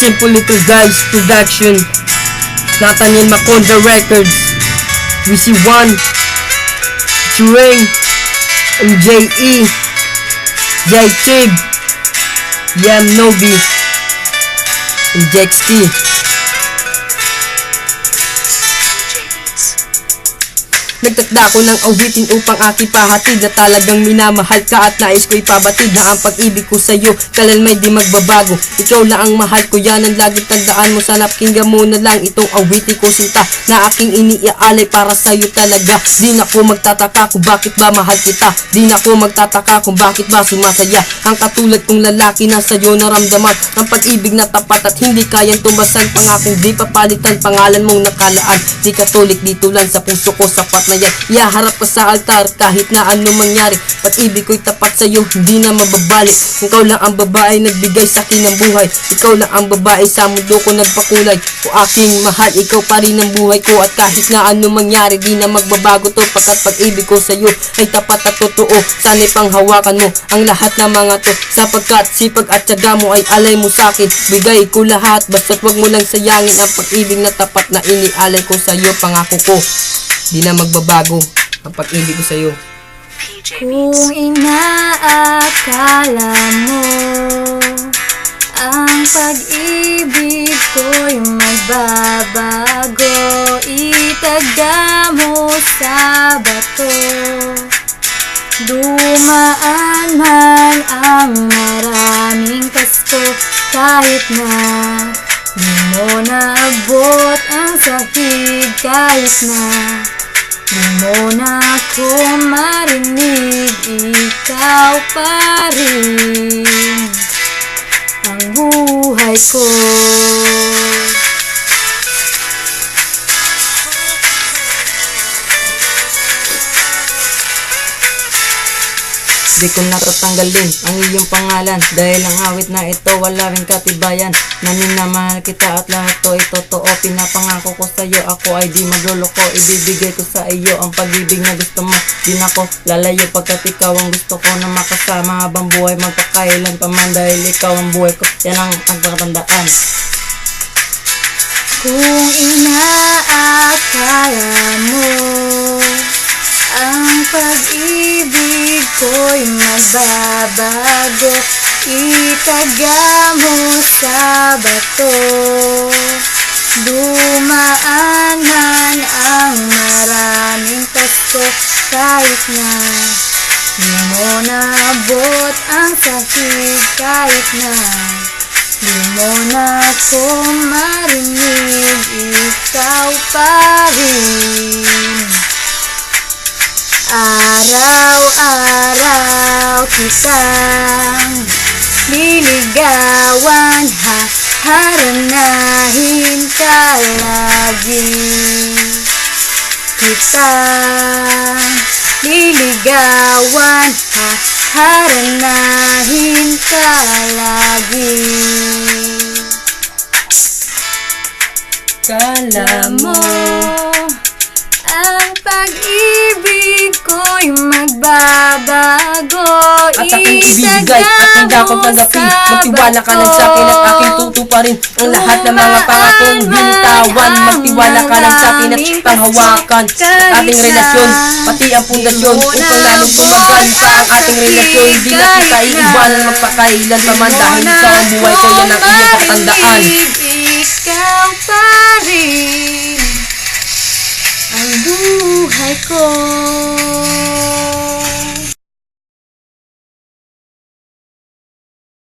Simple Little Guys Production, Nathaniel Maconda Records, WC1, Turing, MJE, J-Tib, Yam Nobi, and JXT. Nagtakda ko ng awitin upang aking pahatid na talagang minamahal ka at nais ko ipabatid na ang pag-ibig ko sa'yo kalalmay di magbabago. Ikaw lang ang mahal ko, yan ang laging tandaan mo. Sana pakinggan mo na lang itong awitin ko sinta na aking iniaalay para sa'yo talaga. Di na ko magtataka kung bakit ba mahal kita, di na ko magtataka kung bakit ba sumasaya ang katulad kong lalaki na sa'yo naramdaman ang pag-ibig na tapat at hindi kayang tumbasan. Pangakong di papalitan, pangalan mong nakalaan, di katulik dito lang sa puso ko, sapat na yan. Ihaharap ka sa altar kahit na ano mangyari. Pag-ibig ko'y tapat sa'yo, hindi na mababalik. Ikaw lang ang babae nagbigay sa'kin ng buhay, ikaw lang ang babae sa mundo ko nagpakulay. O aking mahal, ikaw pa rin ang buhay ko at kahit na ano mangyari di na magbabago to, pagkat pag-ibig ko sa'yo ay tapat at totoo. Sana'y panghawakan mo ang lahat ng mga to, sapagkat sipag at tiyaga mo ay alay mo sa'kin. Bigay ko lahat, basta't wag mo lang sayangin ang pag-ibig na tapat na inialay ko sa'yo. Pangako ko, di na magbabago ang pag-ibig ko sa'yo. Kung inaakala mo ang pag-ibig ko'y magbabago, itaga mo sa bato. Dumaan man ang maraming pasko, kahit na di mo naabot ang sahig, kahit na di mo na ako marinig, ikaw pa rin ang buhay ko. Di ko natatanggalin ang iyong pangalan, dahil ang awit na ito wala ring katibayan. Naminamahal kita at lahat to ay totoo. Pinapangako ko sa'yo, ako ay di magluloko. Ibibigay ko sa iyo ang pag-ibig na gusto mo. Di na ko lalayo pagkat ikaw ang gusto ko na makasama habang buhay, magpakailan pa man, dahil ikaw ang buhay ko. Yan ang pagpapandaan. Kung inaakala mo ang pag-ibig ko'y magbabago, itaga mo sa bato. Dumaan man ang maraming pasko, kahit na di mo naabot ang sahig, kahit na di mo na ako marinig, ikaw pa rin. Araw-araw kitang liligawan, haharanahin ka lagi. Kitang liligawan, haharanahin ka lagi. Kala mo ang pag-ibig ko'y magbabago, At aking ibibigay at hindi ako tanggapin. Magtiwala ka lang sa'kin at aking tutuparin ang lahat ng mga pangakong binitawan. Magtiwala ka lang sa'kin at panghawakan ating relasyon, pati ang pundasyon, upang lalong tumagal pa ang ating relasyon. Hindi na kita iiwanan magpakailan pa man, dahil ikaw ang buhay ko, yan ang iyong pakatandaan. Ikaw pa rin ang buhay ko.